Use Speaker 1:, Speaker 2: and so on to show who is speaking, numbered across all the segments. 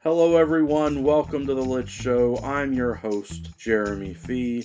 Speaker 1: Hello everyone, welcome to The Lit Show. I'm your host, Jeremy Fee.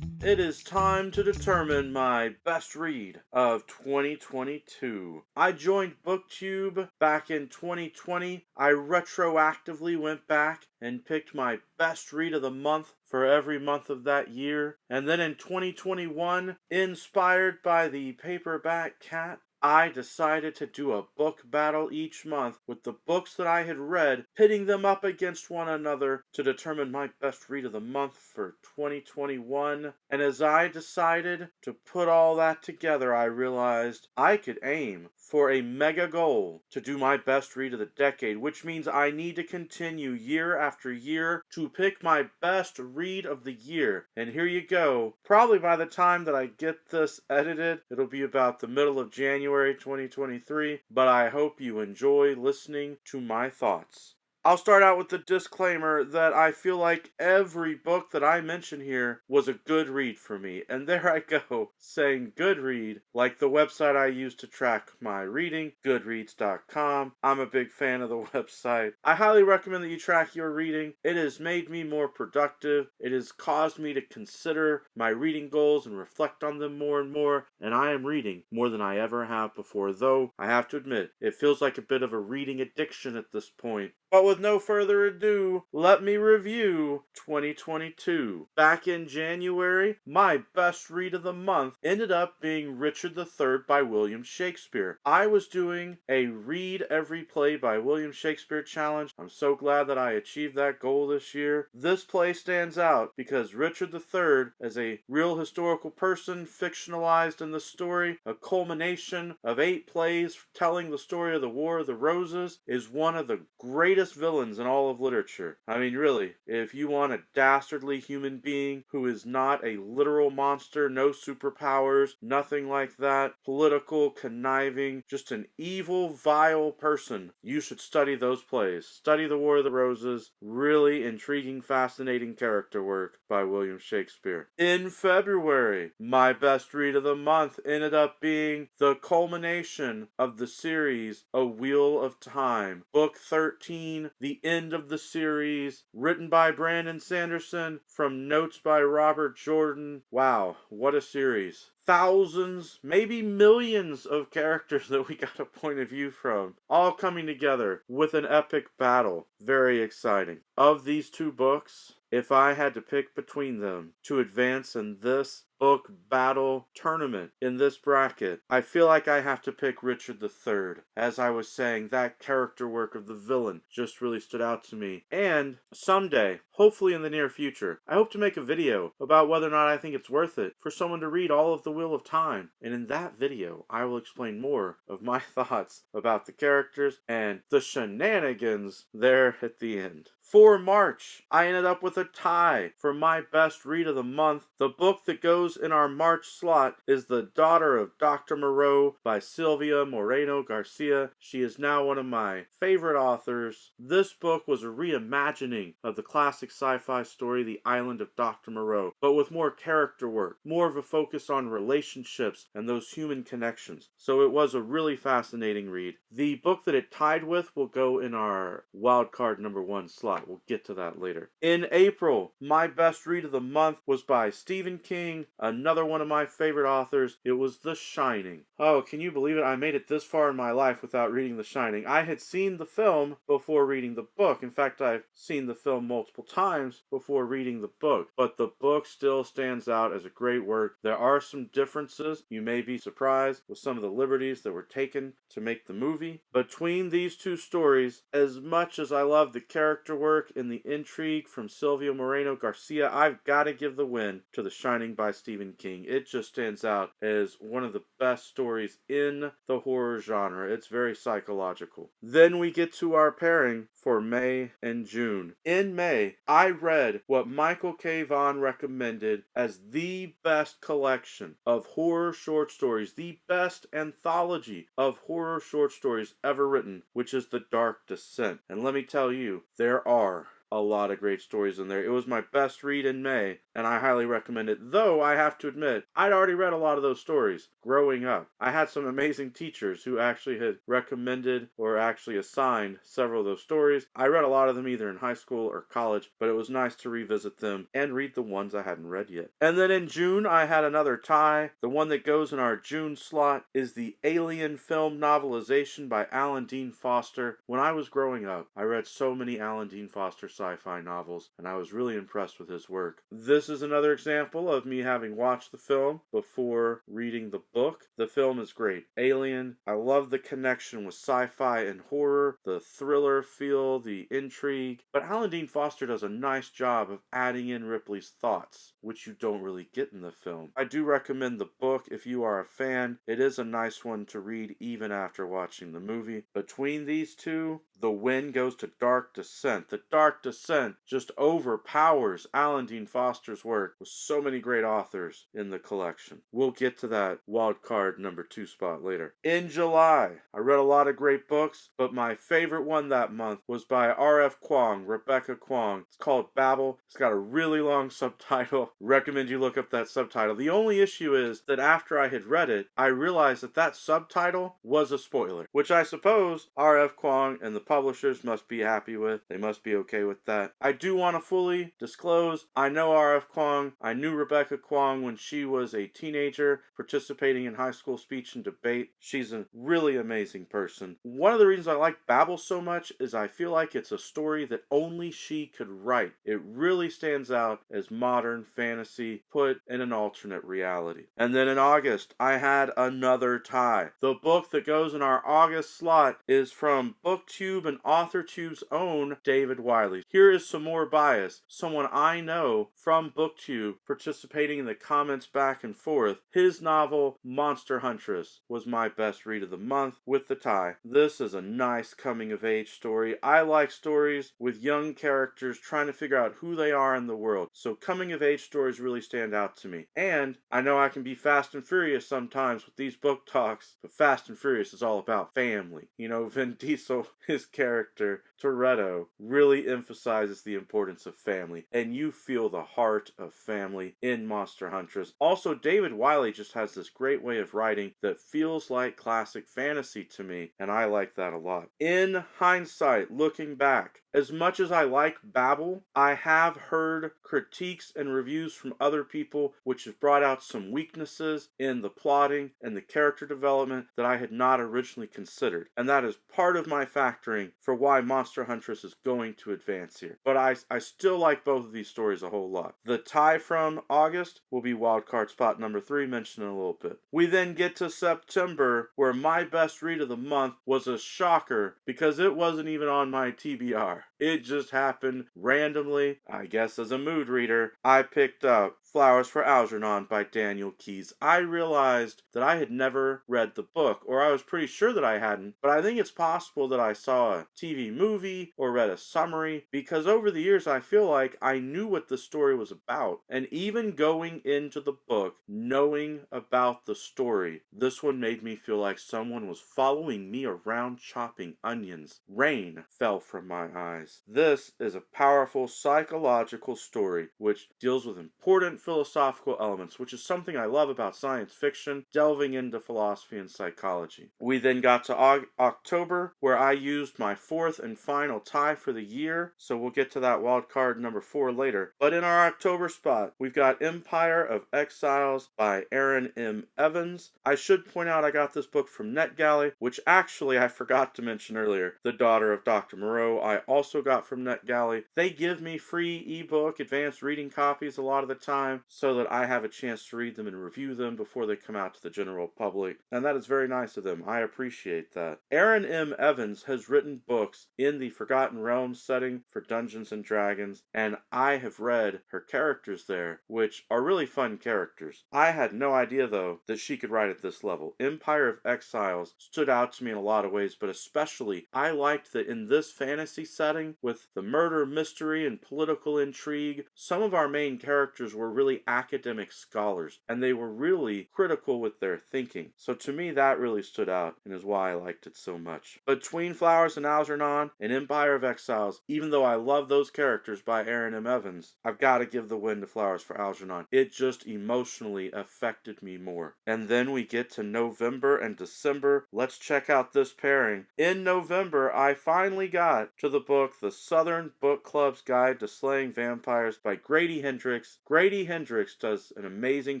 Speaker 1: It is time to determine my best read of 2022. I joined BookTube back in 2020. I retroactively went back and picked my best read of the month for every month of that year. And then in 2021, inspired by the Paperback Cat, I decided to do a book battle each month with the books that I had read, pitting them up against one another to determine my best read of the month for 2021. And as I decided to put all that together, I realized I could aim for a mega goal to do my best read of the decade, which means I need to continue year after year to pick my best read of the year. And here you go. Probably by the time that I get this edited, it'll be about the middle of January 2023, but I hope you enjoy listening to my thoughts. I'll start out with the disclaimer that I feel like every book that I mention here was a good read for me. And there I go, saying good read, like the website I use to track my reading, goodreads.com. I'm a big fan of the website. I highly recommend that you track your reading. It has made me more productive. It has caused me to consider my reading goals and reflect on them more and more. And I am reading more than I ever have before, though I have to admit, it feels like a bit of a reading addiction at this point. But with no further ado, let me review 2022. Back in January, my best read of the month ended up being Richard III by William Shakespeare. I was doing a read every play by William Shakespeare challenge. I'm so glad that I achieved that goal this year. This play stands out because Richard III, as a real historical person fictionalized in the story, a culmination of 8 plays telling the story of the War of the Roses, is one of the greatest villains in all of literature. I mean, really, if you want a dastardly human being who is not a literal monster, no superpowers, nothing like that, political, conniving, just an evil, vile person, you should study those plays. Study The War of the Roses. Really intriguing, fascinating character work by William Shakespeare. In February, my best read of the month ended up being the culmination of the series A Wheel of Time, book 13, the end of the series, written by Brandon Sanderson, from notes by Robert Jordan. Wow, what a series. Thousands, maybe millions of characters that we got a point of view from, all coming together with an epic battle. Very exciting. Of these 2 books, if I had to pick between them to advance in this book battle tournament in this bracket, I feel like I have to pick Richard III. As I was saying, that character work of the villain just really stood out to me. And someday, hopefully in the near future, I hope to make a video about whether or not I think it's worth it for someone to read all of The Wheel of Time. And in that video, I will explain more of my thoughts about the characters and the shenanigans there at the end. For March, I ended up with a tie for my best read of the month. The book that goes in our March slot is The Daughter of Dr. Moreau by Silvia Moreno Garcia. She is now one of my favorite authors. This book was a reimagining of the classic sci-fi story The Island of Dr. Moreau, but with more character work, more of a focus on relationships and those human connections. So it was a really fascinating read. The book that it tied with will go in our wildcard number 1 slot. We'll get to that later. In April, my best read of the month was by Stephen King, another one of my favorite authors. It was The Shining. Oh, can you believe it? I made it this far in my life without reading The Shining. I had seen the film before reading the book. In fact, I've seen the film multiple times before reading the book. But the book still stands out as a great work. There are some differences. You may be surprised with some of the liberties that were taken to make the movie. Between these 2 stories, as much as I love the character work and the intrigue from Silvia Moreno Garcia, I've got to give the win to The Shining by Stephen King. It just stands out as one of the best stories in the horror genre. It's very psychological. Then we get to our pairing for May and June. In May, I read what Michael K. Vaughan recommended as the best collection of horror short stories, the best anthology of horror short stories ever written, which is The Dark Descent. And let me tell you, there are a lot of great stories in there. It was my best read in May, and I highly recommend it, though I have to admit, I'd already read a lot of those stories growing up. I had some amazing teachers who actually had recommended or actually assigned several of those stories. I read a lot of them either in high school or college, but it was nice to revisit them and read the ones I hadn't read yet. And then in June, I had another tie. The one that goes in our June slot is the Alien film novelization by Alan Dean Foster. When I was growing up, I read so many Alan Dean Foster sci-fi novels, and I was really impressed with his work. This is another example of me having watched the film before reading the book. The film is great. Alien, I love the connection with sci-fi and horror, the thriller feel, the intrigue, but Alan Dean Foster does a nice job of adding in Ripley's thoughts, which you don't really get in the film. I do recommend the book if you are a fan. It is a nice one to read even after watching the movie. Between these two, the win goes to Dark Descent. The Dark Descent just overpowers Alan Dean Foster's work with so many great authors in the collection. We'll get to that wild card number 2 spot later. In July, I read a lot of great books, but my favorite one that month was by R.F. Kuang, Rebecca Kuang. It's called Babel. It's got a really long subtitle. Recommend you look up that subtitle. The only issue is that after I had read it, I realized that that subtitle was a spoiler, which I suppose R.F. Kuang and the publishers must be happy with. They must be okay with that. I do want to fully disclose, I know R.F. Kuang. I knew Rebecca Kuang when she was a teenager participating in high school speech and debate. She's a really amazing person. One of the reasons I like Babel so much is I feel like it's a story that only she could write. It really stands out as modern fantasy put in an alternate reality. And then in August, I had another tie. The book that goes in our August slot is from BookTube and AuthorTube's own David Wiley. Here is some more bias. Someone I know from BookTube participating in the comments back and forth. His novel, Monster Huntress, was my best read of the month with the tie. This is a nice coming-of-age story. I like stories with young characters trying to figure out who they are in the world. So coming-of-age stories really stand out to me. And I know I can be fast and furious sometimes with these book talks, but Fast and Furious is all about family. You know, Vin Diesel, his character, Toretto, really emphasizes the importance of family, and you feel the heart of family in Monster Huntress. Also, David Wiley just has this great way of writing that feels like classic fantasy to me, and I like that a lot. In hindsight, looking back, as much as I like Babel, I have heard critiques and reviews from other people which have brought out some weaknesses in the plotting and the character development that I had not originally considered. And that is part of my factoring for why Monster Huntress is going to advance here. But I still like both of these stories a whole lot. The tie from August will be wildcard spot number 3, mentioned in a little bit. We then get to September, where my best read of the month was a shocker because it wasn't even on my TBR. It just happened randomly. I guess as a mood reader, I picked up Flowers for Algernon by Daniel Keyes. I realized that I had never read the book, or I was pretty sure that I hadn't, but I think it's possible that I saw a TV movie or read a summary, because over the years I feel like I knew what the story was about. And even going into the book, knowing about the story, this one made me feel like someone was following me around chopping onions. Rain fell from my eyes. This is a powerful psychological story which deals with important philosophical elements, which is something I love about science fiction, delving into philosophy and psychology. We then got to October, where I used my 4th and final tie for the year, so we'll get to that wild card number 4 later. But in our October spot, we've got Empire of Exiles by Aaron M. Evans. I should point out I got this book from NetGalley, which actually I forgot to mention earlier. The Daughter of Dr. Moreau I also got from NetGalley. They give me free ebook advanced reading copies a lot of the time, so that I have a chance to read them and review them before they come out to the general public, and that is very nice of them. I appreciate that. Aaron M. Evans has written books in the Forgotten Realms setting for Dungeons & Dragons, and I have read her characters there, which are really fun characters. I had no idea, though, that she could write at this level. Empire of Exiles stood out to me in a lot of ways, but especially I liked that in this fantasy setting, storytelling, with the murder mystery and political intrigue. Some of our main characters were really academic scholars, and they were really critical with their thinking. So to me, that really stood out and is why I liked it so much. Between Flowers and Algernon and Empire of Exiles, even though I love those characters by Aaron M. Evans, I've got to give the win to Flowers for Algernon. It just emotionally affected me more. And then we get to November and December. Let's check out this pairing. In November, I finally got to the book The Southern Book Club's Guide to Slaying Vampires by Grady Hendrix. Grady Hendrix does an amazing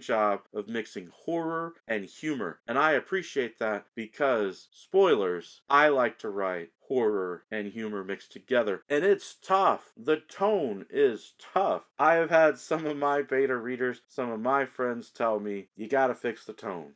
Speaker 1: job of mixing horror and humor, and I appreciate that because, spoilers, I like to write horror and humor mixed together, and it's tough. The tone is tough. I have had some of my beta readers, some of my friends tell me, you gotta fix the tone,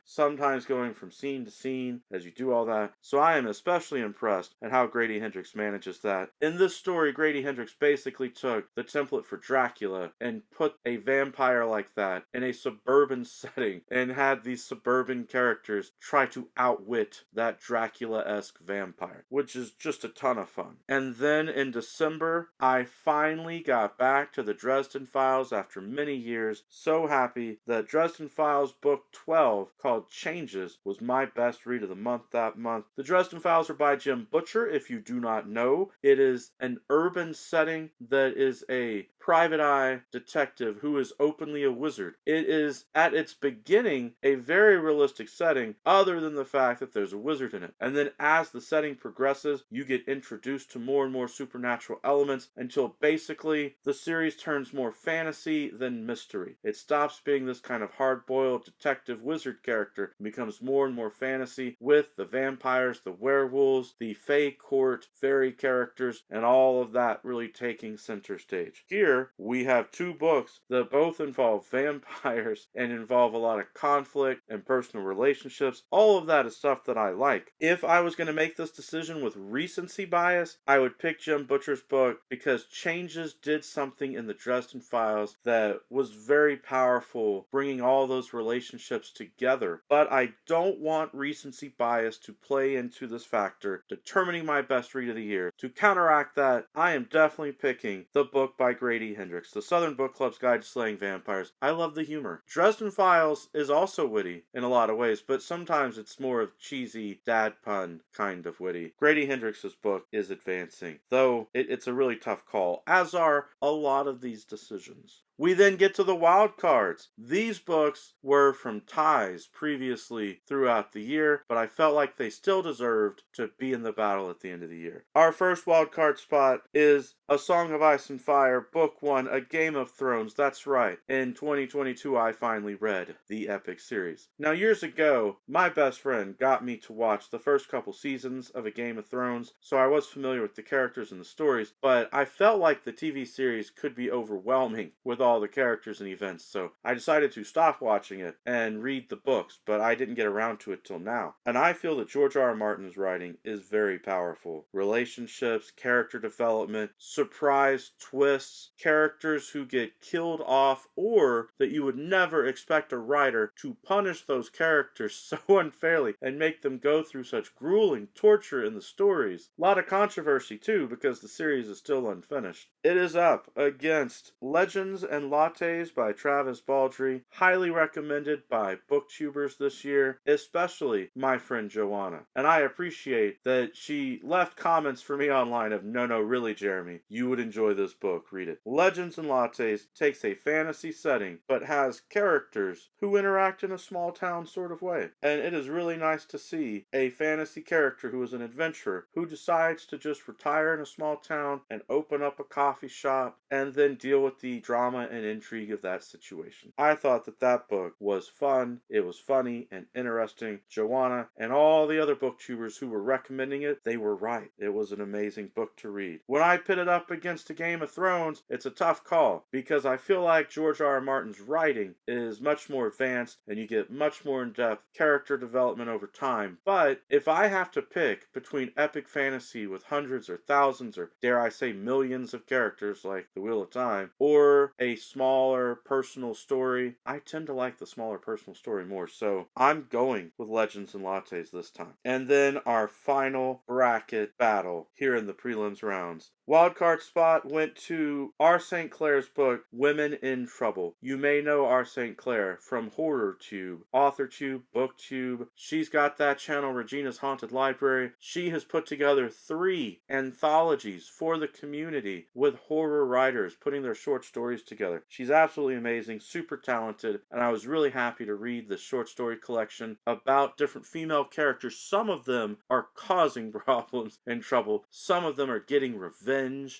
Speaker 1: sometimes going from scene to scene as you do all that. So I am especially impressed at how Grady Hendrix manages that. In this story, Grady Hendrix basically took the template for Dracula and put a vampire like that in a suburban setting and had these suburban characters try to outwit that Dracula-esque vampire, which is just a ton of fun. And then in December, I finally got back to the Dresden Files after many years. So happy that Dresden Files book 12, called Changes, was my best read of the month that month. The Dresden Files are by Jim Butcher, if you do not know. It is an urban setting that is a private eye detective who is openly a wizard. It is, at its beginning, a very realistic setting, other than the fact that there's a wizard in it. And then as the setting progresses, you get introduced to more and more supernatural elements until basically the series turns more fantasy than mystery. It stops being this kind of hard-boiled detective wizard character and becomes more and more fantasy, with the vampires, the werewolves, the fae court, fairy characters, and all of that really taking center stage. Here, we have two books that both involve vampires and involve a lot of conflict and personal relationships. All of that is stuff that I like. If I was going to make this decision with recency bias, I would pick Jim Butcher's book because Changes did something in the Dresden Files that was very powerful, bringing all those relationships together. But I don't want recency bias to play into this factor, determining my best read of the year. To counteract that, I am definitely picking the book by Grady Hendrix, The Southern Book Club's Guide to Slaying Vampires. I love the humor. Dresden Files is also witty in a lot of ways, but sometimes it's more of cheesy dad pun kind of witty. Grady Hendrix's book is advancing, though it's a really tough call, as are a lot of these decisions. We then get to the wild cards. These books were from ties previously throughout the year, but I felt like they still deserved to be in the battle at the end of the year. Our first wild card spot is A Song of Ice and Fire, Book 1, A Game of Thrones. That's right. In 2022, I finally read the epic series. Now, years ago, my best friend got me to watch the first couple seasons of A Game of Thrones, so I was familiar with the characters and the stories, but I felt like the TV series could be overwhelming with all the characters and events, so I decided to stop watching it and read the books, but I didn't get around to it till now. And I feel that George R. R. Martin's writing is very powerful. Relationships, character development, surprise twists, characters who get killed off, or that you would never expect a writer to punish those characters so unfairly and make them go through such grueling torture in the stories. A lot of controversy too, because the series is still unfinished. It is up against Legends and Lattes by Travis Baldree, highly recommended by BookTubers this year, especially my friend Johanna. And I appreciate that she left comments for me online of, no, really, Jeremy, you would enjoy this book, read it. Legends and Lattes takes a fantasy setting, but has characters who interact in a small town sort of way. And it is really nice to see a fantasy character who is an adventurer who decides to just retire in a small town and open up a coffee shop and then deal with the drama and intrigue of that situation. I thought that book was fun, it was funny and interesting. Johanna and all the other booktubers who were recommending it, they were right. It was an amazing book to read. When I pit it up against A Game of Thrones, it's a tough call because I feel like George R. R. Martin's writing is much more advanced and you get much more in-depth character development over time. But if I have to pick between epic fantasy with hundreds or thousands or dare I say millions of characters like The Wheel of Time, or a a smaller personal story, I tend to like the smaller personal story more. So I'm going with Legends and Lattes this time. And then our final bracket battle here in the prelims rounds. Wildcard spot went to R. St. Clair's book, Women in Trouble. You may know R. St. Clair from HorrorTube, AuthorTube, BookTube. She's got that channel, Regina's Haunted Library. She has put together 3 anthologies for the community with horror writers putting their short stories together. She's absolutely amazing, super talented, and I was really happy to read the short story collection about different female characters. Some of them are causing problems and trouble. Some of them are getting revenge.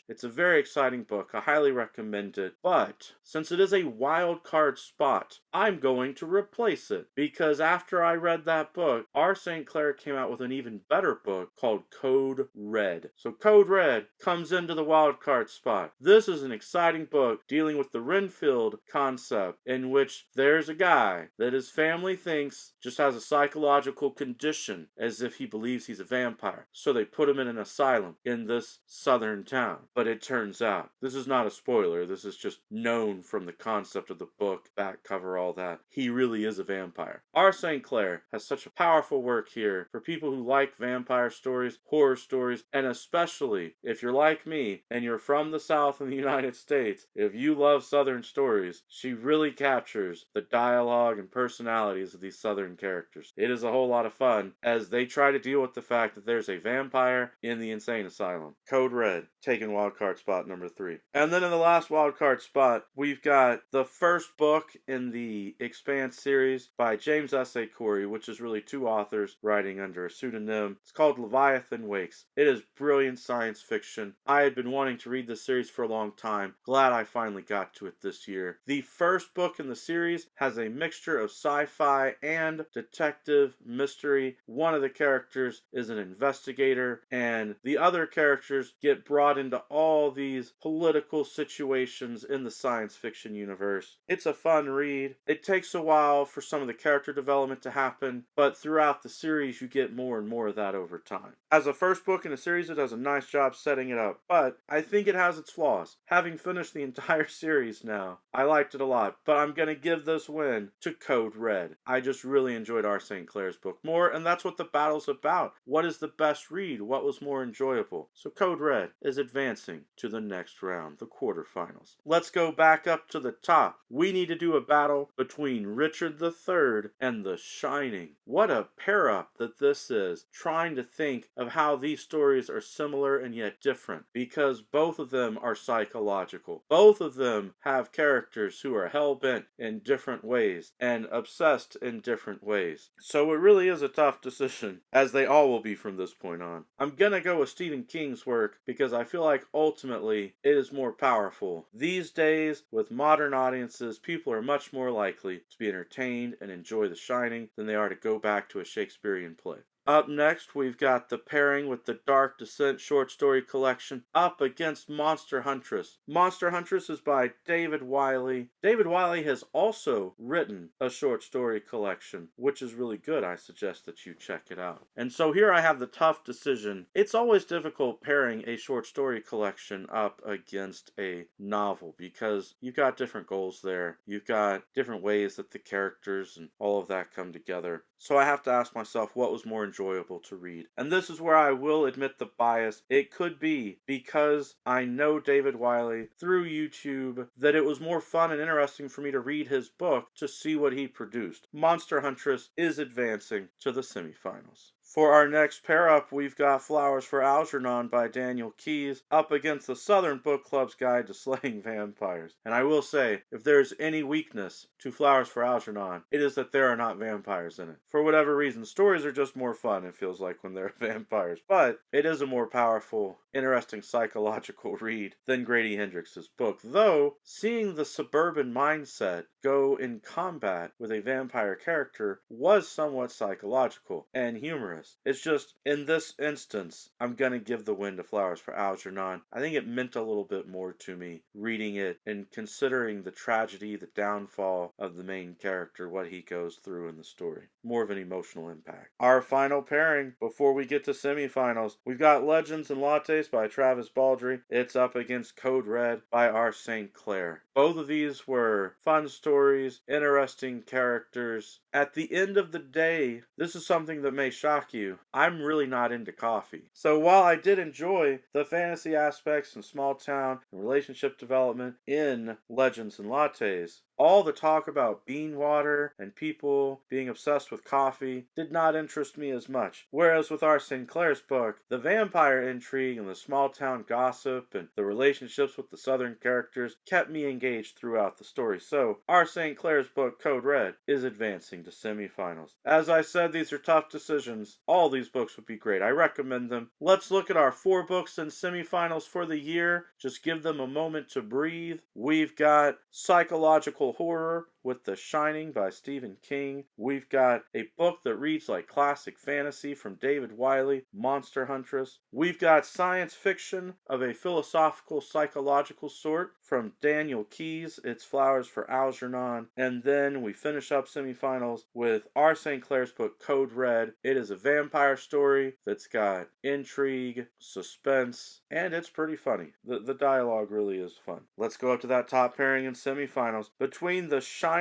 Speaker 1: It's a very exciting book. I highly recommend it. But since it is a wild card spot, I'm going to replace it, because after I read that book, R. St. Clair came out with an even better book called Code Red. So Code Red comes into the wild card spot. This is an exciting book dealing with the Renfield concept, in which there's a guy that his family thinks just has a psychological condition, as if he believes he's a vampire. So they put him in an asylum in this southern town. But it turns out, this is not a spoiler, this is just known from the concept of the book, back cover, all that, he really is a vampire. R. St. Clair has such a powerful work here for people who like vampire stories, horror stories, and especially if you're like me and you're from the South in the United States, if you love Southern stories, she really captures the dialogue and personalities of these Southern characters. It is a whole lot of fun as they try to deal with the fact that there's a vampire in the insane asylum. Code Red, taking wildcard spot number 3. And then in the last wildcard spot, we've got the first book in the Expanse series by James S. A. Corey, which is really 2 authors writing under a pseudonym. It's called Leviathan Wakes. It is brilliant science fiction. I had been wanting to read this series for a long time. Glad I finally got to it this year. The first book in the series has a mixture of sci-fi and detective mystery. One of the characters is an investigator, and the other characters get brought into all these political situations in the science fiction universe. It's a fun read. It takes a while for some of the character development to happen, but throughout the series you get more and more of that over time. As a first book in a series, it does a nice job setting it up, but I think it has its flaws. Having finished the entire series now, I liked it a lot, but I'm going to give this win to Code Red. I just really enjoyed R. St. Clair's book more, and that's what the battle's about. What is the best read? What was more enjoyable? So Code Red is advancing to the next round, the quarterfinals. Let's go back up to the top. We need to do a battle between Richard III and The Shining. What a pair-up that this is, trying to think of how these stories are similar and yet different, because both of them are psychological. Both of them have characters who are hell-bent in different ways and obsessed in different ways. So it really is a tough decision, as they all will be from this point on. I'm gonna go with Stephen King's work because I feel like ultimately it is more powerful. These days, with modern audiences, people are much more likely to be entertained and enjoy The Shining than they are to go back to a Shakespearean play. Up next, we've got the pairing with the Dark Descent short story collection up against Monster Huntress. Monster Huntress is by David Wiley. David Wiley has also written a short story collection, which is really good. I suggest that you check it out. And so here I have the tough decision. It's always difficult pairing a short story collection up against a novel because you've got different goals there. You've got different ways that the characters and all of that come together. So I have to ask myself, what was more enjoyable to read? And this is where I will admit the bias. It could be because I know David Wiley through YouTube that it was more fun and interesting for me to read his book to see what he produced. Monster Huntress is advancing to the semifinals. For our next pair-up, we've got Flowers for Algernon by Daniel Keyes up against the Southern Book Club's Guide to Slaying Vampires. And I will say, if there's any weakness to Flowers for Algernon, it is that there are not vampires in it. For whatever reason, stories are just more fun, it feels like, when there are vampires. But it is a more powerful, interesting psychological read than Grady Hendrix's book. Though, seeing the suburban mindset go in combat with a vampire character was somewhat psychological and humorous. It's just, in this instance, I'm gonna give the win to Flowers for Algernon. I think it meant a little bit more to me reading it and considering the tragedy, the downfall of the main character, what he goes through in the story. More of an emotional impact. Our final pairing before we get to semifinals, we've got Legends and Lattes Face by Travis Baldry. It's up against Code Red by R. St. Clair. Both of these were fun stories, interesting characters. At the end of the day, this is something that may shock you. I'm really not into coffee. So while I did enjoy the fantasy aspects and small town and relationship development in Legends and Lattes, all the talk about bean water and people being obsessed with coffee did not interest me as much. Whereas with R. St. Clair's book, the vampire intrigue and the small town gossip and the relationships with the southern characters kept me engaged throughout the story. So R. St. Clair's book, Code Red, is advancing to semifinals. As I said, these are tough decisions. All these books would be great. I recommend them. Let's look at our 4 books in semifinals for the year. Just give them a moment to breathe. We've got psychological horror with The Shining by Stephen King. We've got a book that reads like classic fantasy from David Wiley, Monster Huntress. We've got science fiction of a philosophical, psychological sort from Daniel Keyes, It's Flowers for Algernon. And then we finish up semifinals with R. St. Clair's book, Code Red. It is a vampire story that's got intrigue, suspense, and it's pretty funny. The dialogue really is fun. Let's go up to that top pairing in semifinals. Between The Shining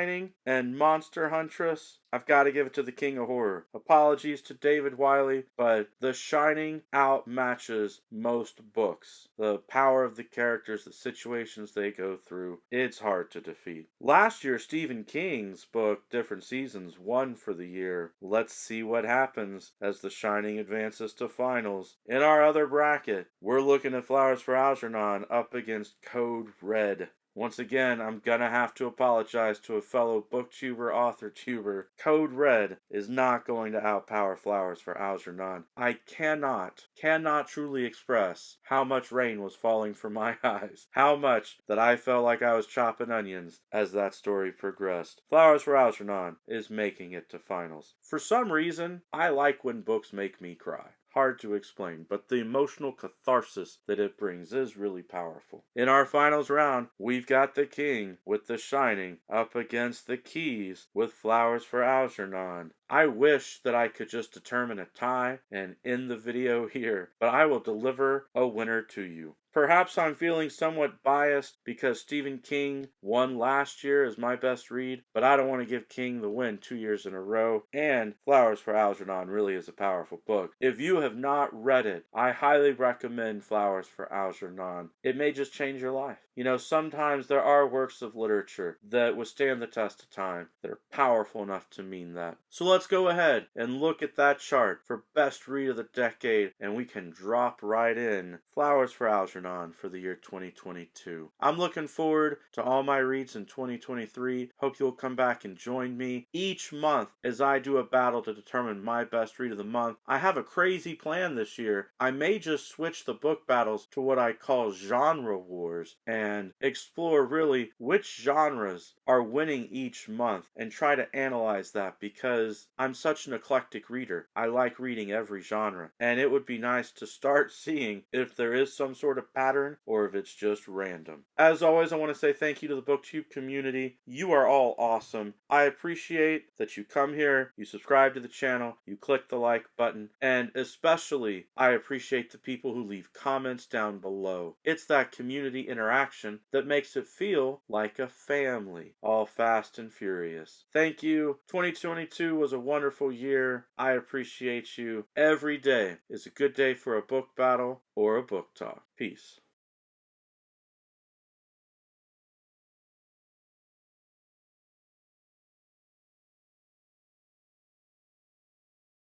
Speaker 1: and Monster Huntress, I've got to give it to the King of Horror. Apologies to David Wiley, but The Shining outmatches most books. The power of the characters, the situations they go through, it's hard to defeat. Last year, Stephen King's book, Different Seasons, won for the year. Let's see what happens as The Shining advances to finals. In our other bracket, we're looking at Flowers for Algernon up against Code Red. Once again, I'm gonna have to apologize to a fellow booktuber, authortuber. Code Red is not going to outpower Flowers for Algernon. I cannot truly express how much rain was falling from my eyes. How much that I felt like I was chopping onions as that story progressed. Flowers for Algernon is making it to finals. For some reason, I like when books make me cry. Hard to explain, but the emotional catharsis that it brings is really powerful. In our finals round, we've got the King with The Shining up against the Keys with Flowers for Algernon. I wish that I could just determine a tie and end the video here, but I will deliver a winner to you. Perhaps I'm feeling somewhat biased because Stephen King won last year as my best read, but I don't want to give King the win 2 years in a row, and Flowers for Algernon really is a powerful book. If you have not read it, I highly recommend Flowers for Algernon. It may just change your life. You know, sometimes there are works of literature that withstand the test of time, that are powerful enough to mean that. So let's go ahead and look at that chart for best read of the decade, and we can drop right in Flowers for Algernon for the year 2022. I'm looking forward to all my reads in 2023. Hope you'll come back and join me each month as I do a battle to determine my best read of the month. I have a crazy plan this year. I may just switch the book battles to what I call genre wars and explore really which genres are winning each month and try to analyze that, because I'm such an eclectic reader. I like reading every genre, and it would be nice to start seeing if there is some sort of pattern or if it's just random. As always, I want to say thank you to the BookTube community. You are all awesome. I appreciate that you come here, you subscribe to the channel, you click the like button, and especially I appreciate the people who leave comments down below. It's that community interaction that makes it feel like a family, all fast and furious. Thank you. 2022 was a wonderful year. I appreciate you. Every day is a good day for a book battle or a book talk. Peace.